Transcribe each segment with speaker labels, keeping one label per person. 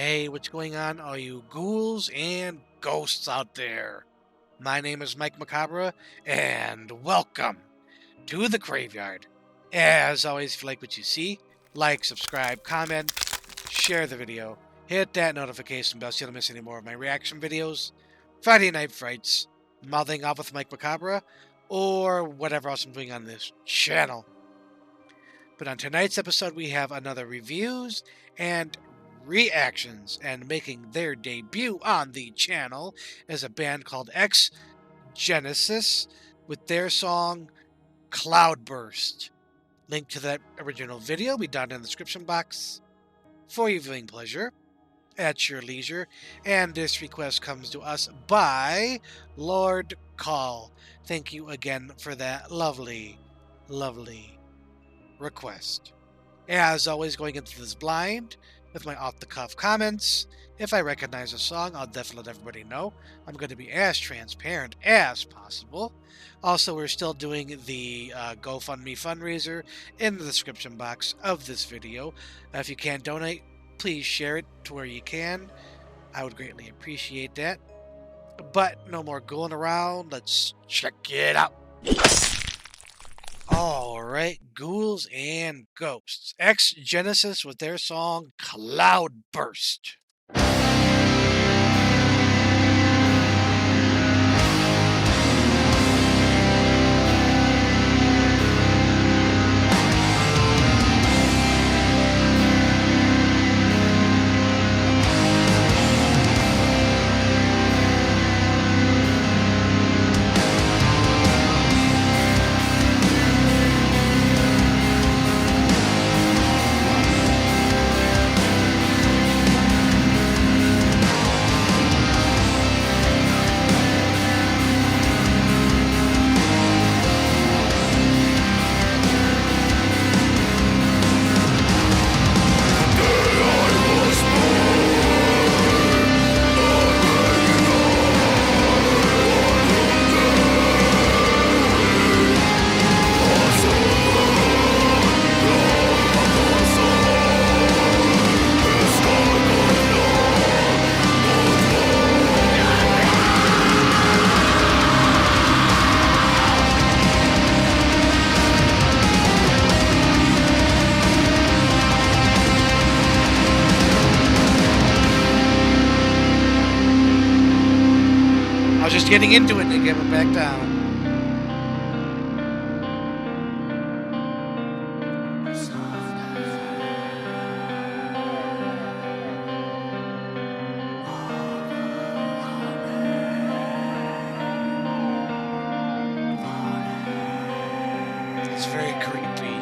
Speaker 1: Hey, what's going on, all you ghouls and ghosts out there? My name is Mike Macabre, and welcome to the graveyard. As always, if you like what you see, like, subscribe, comment, share the video, hit that notification bell so you don't miss any more of my reaction videos, Friday Night Frights, mouthing off with Mike Macabre, or whatever else I'm doing on this channel. But on tonight's episode, we have another reviews and reactions, and making their debut on the channel is a band called Exgenesis with their song Cloudburst. Link to that original video will be down in the description box for your viewing pleasure at your leisure. And this request comes to us by Lord Call. Thank you again for that lovely request. As always, going into this blind with my off-the-cuff comments. If I recognize a song, I'll definitely let everybody know. I'm going to be as transparent as possible. Also, we're still doing the Fund Me Fundraiser in the description box of this video. If you can donate, please share it to where you can. I would greatly appreciate that. But no more going around. Let's check it out. Alright, ghouls and ghosts. Exgenesis with their song Cloudburst. I was just getting into it and they gave it back down. It's very creepy.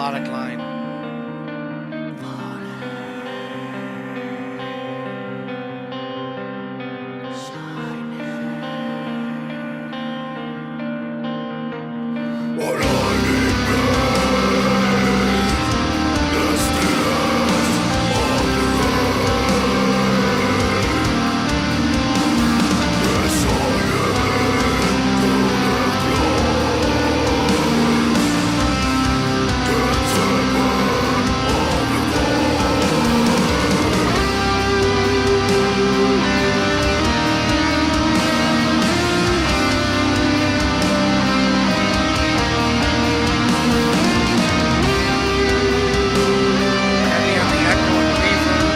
Speaker 1: melodic line. Heavy on the echo and reverb.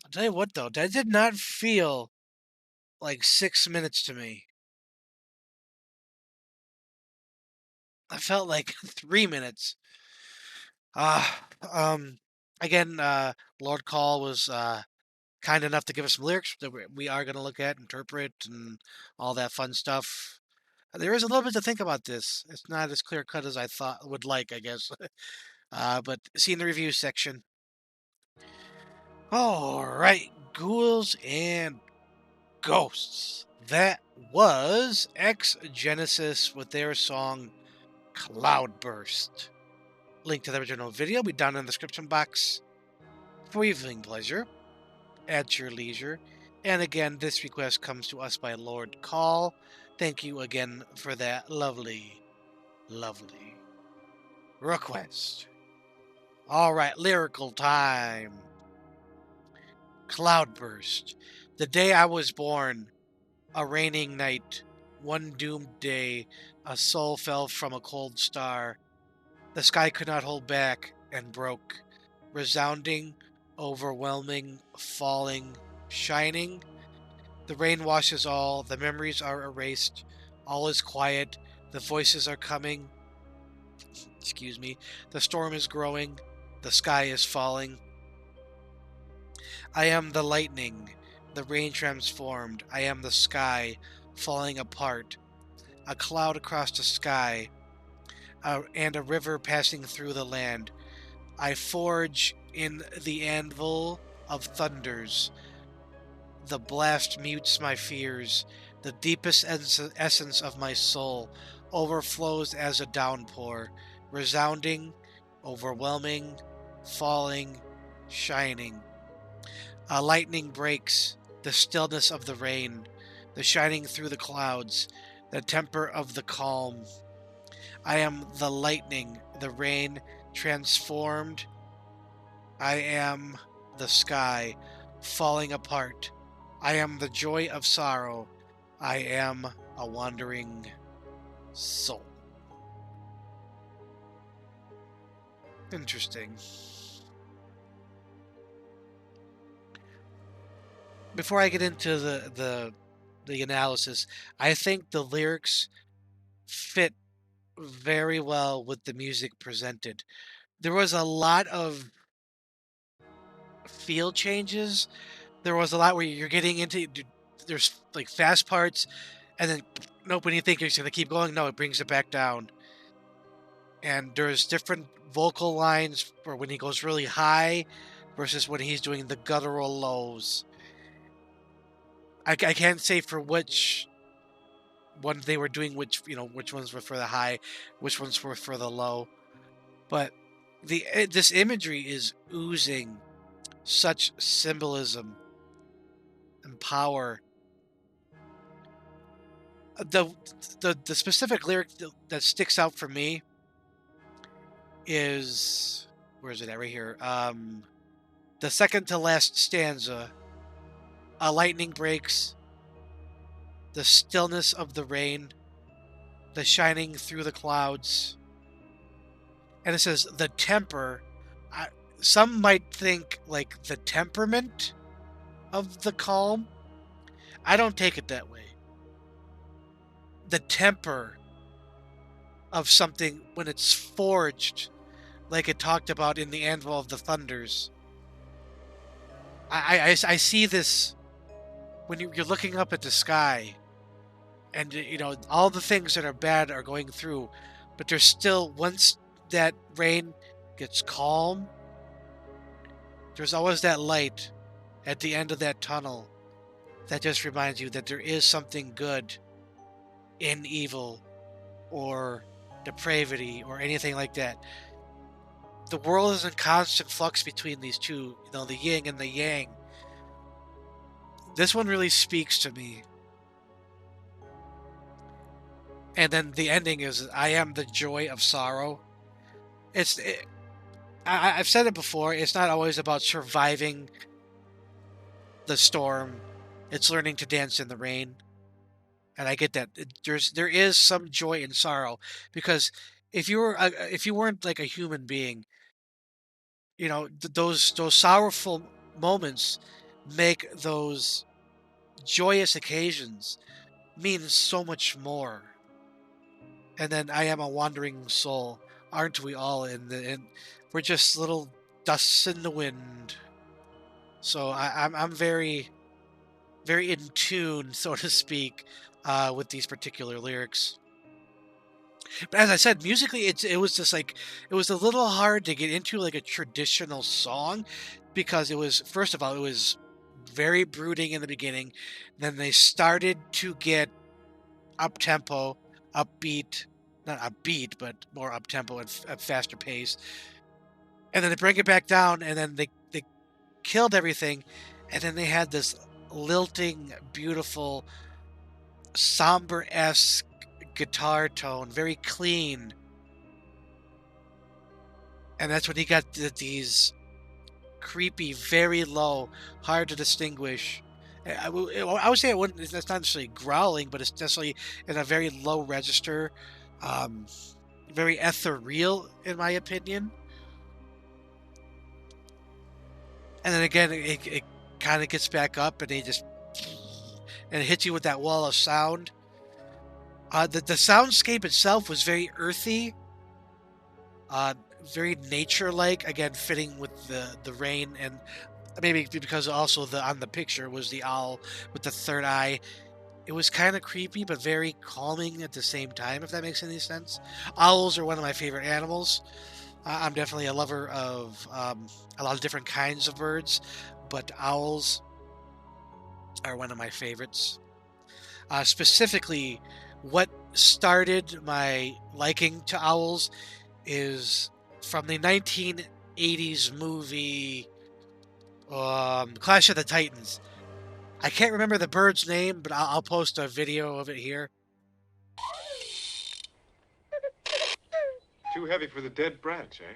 Speaker 1: I'll tell you what though, that did not feel like 6 minutes to me. I felt like 3 minutes. Um, again, Lord Call was kind enough to give us some lyrics that we are going to look at, interpret, and all that fun stuff. There is a little bit to think about this. It's not as clear cut as I thought would like, I guess. But see in the review section. All right, ghouls and ghosts. That was Exgenesis with their song Cloudburst. Link to the original video will be down in the description box for your viewing pleasure at your leisure. And again, this request comes to us by Lord Call. Thank you again for that lovely, lovely request. All right, lyrical time. Cloudburst. The day I was born, a raining night, one doomed day, a soul fell from a cold star. The sky could not hold back and broke, resounding, overwhelming, falling, shining. The rain washes all, the memories are erased, all is quiet, the voices are coming. Excuse me. The storm is growing, the sky is falling. I am the lightning, the rain transformed, I am the sky, falling apart, a cloud across the sky, and a river passing through the land. I forge in the anvil of thunders. The blast mutes my fears. The deepest essence of my soul overflows as a downpour, resounding, overwhelming, falling, shining. A lightning breaks the stillness of the rain, the shining through the clouds, the temper of the calm. I am the lightning, the rain transformed. I am the sky falling apart. I am the joy of sorrow. I am a wandering soul. Interesting. Before I get into the the analysis. I think the lyrics fit very well with the music presented. There was a lot of feel changes. There was a lot where you're getting into there's like fast parts, and then nope, when you think you're gonna keep going, no, it brings it back down. And there's different vocal lines for when he goes really high versus when he's doing the guttural lows. I can't say for which one they were doing, which ones were for the high, which ones were for the low. But this imagery is oozing such symbolism and power. The the specific lyric that sticks out for me is, where is it at? Right here. The second to last stanza. A lightning breaks, the stillness of the rain, the shining through the clouds, and it says the temper. I, some might think like the temperament of the calm. I don't take it that way. The temper of something when it's forged, like it talked about in the Anvil of the Thunders. I see this when you're looking up at the sky, and all the things that are bad are going through, but there's still, once that rain gets calm, there's always that light at the end of that tunnel that just reminds you that there is something good in evil or depravity or anything like that. The world is in constant flux between these two, the yin and the yang. This one really speaks to me. And then the ending is, I am the joy of sorrow. I've said it before, it's not always about surviving the storm. It's learning to dance in the rain. And I get that. There is some joy in sorrow, because if you weren't like a human being, those sorrowful moments make those joyous occasions mean so much more. And then I am a wandering soul, aren't we all? We're just little dusts in the wind. So I'm very, very in tune, so to speak, with these particular lyrics. But as I said, musically, it was just like, it was a little hard to get into like a traditional song, because it was, first of all, it was very brooding in the beginning. Then they started to get up tempo, upbeat, not upbeat, but more up tempo and at faster pace. And then they bring it back down, and then they killed everything, and then they had this lilting, beautiful, somber-esque guitar tone, very clean. And that's when he got these creepy, very low, hard to distinguish. I would say it's not necessarily growling, but it's definitely in a very low register, um, very ethereal, in my opinion. And then again, it kind of gets back up, and and it hits you with that wall of sound. The soundscape itself was very earthy, uh, very nature-like. Again, fitting with the rain, and maybe because also on the picture was the owl with the third eye. It was kind of creepy, but very calming at the same time, if that makes any sense. Owls are one of my favorite animals. I'm definitely a lover of a lot of different kinds of birds, but owls are one of my favorites. Specifically, what started my liking to owls is from the 1980s movie Clash of the Titans. I can't remember the bird's name, but I'll post a video of it here.
Speaker 2: Too heavy for the dead branch, eh?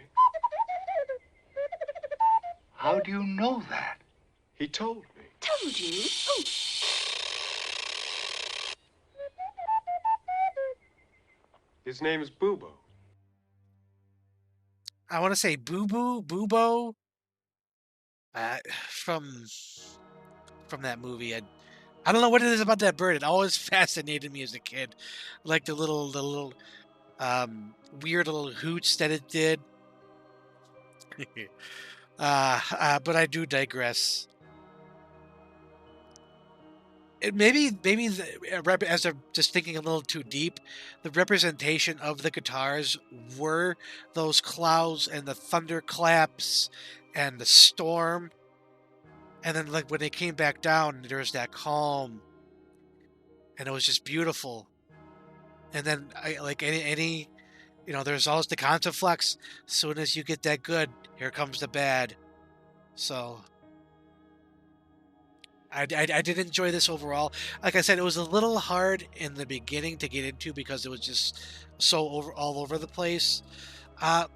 Speaker 3: How do you know that?
Speaker 2: He told me.
Speaker 4: Told you? Oh.
Speaker 2: His name is Boobo.
Speaker 1: I want to say Boobo, uh, from from that movie. I don't know what it is about that bird. It always fascinated me as a kid, like the little weird little hoots that it did. But I do digress. Maybe as I'm just thinking a little too deep, the representation of the guitars were those clouds and the thunderclaps and the storm, and then like when they came back down, there was that calm, and it was just beautiful. And then I like any there's always the contraflex. As soon as you get that good, here comes the bad. So I did enjoy this overall. Like I said, it was a little hard in the beginning to get into because it was just so all over the place. Uh,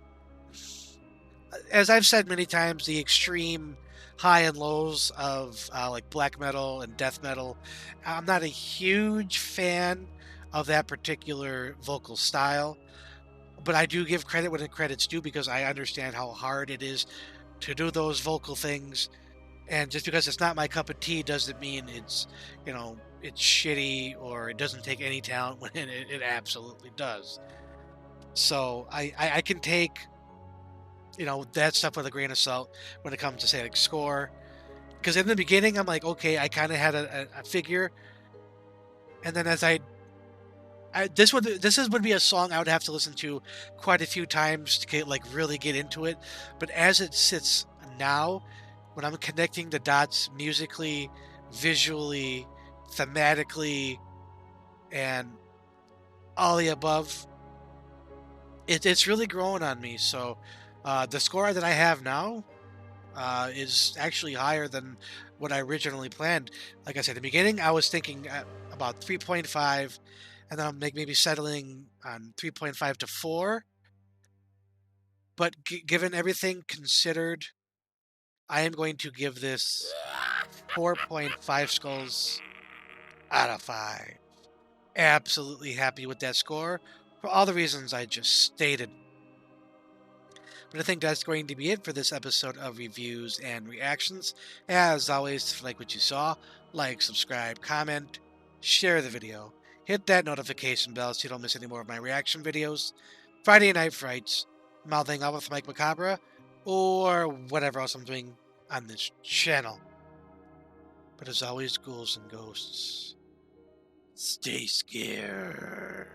Speaker 1: as I've said many times, the extreme high and lows of like black metal and death metal, I'm not a huge fan of that particular vocal style. But I do give credit when credit's due because I understand how hard it is to do those vocal things. And just because it's not my cup of tea doesn't mean it's shitty or it doesn't take any talent when it absolutely does. So I can take that stuff with a grain of salt when it comes to say like score. Because in the beginning I'm like, okay, I kind of had a figure, and then as would be a song I would have to listen to quite a few times to really get into it. But as it sits now, when I'm connecting the dots musically, visually, thematically, and all the above, it's really growing on me. So the score that I have now is actually higher than what I originally planned. Like I said, in the beginning, I was thinking about 3.5, and then I'm maybe settling on 3.5 to 4. But given everything considered, I am going to give this 4.5 skulls out of 5. Absolutely happy with that score for all the reasons I just stated. But I think that's going to be it for this episode of reviews and reactions. As always, if you like what you saw, like, subscribe, comment, share the video, hit that notification bell so you don't miss any more of my reaction videos, Friday Night Frights, Mouthing Up with Mike Macabre, or whatever else I'm doing on this channel. But as always, ghouls and ghosts, stay scared.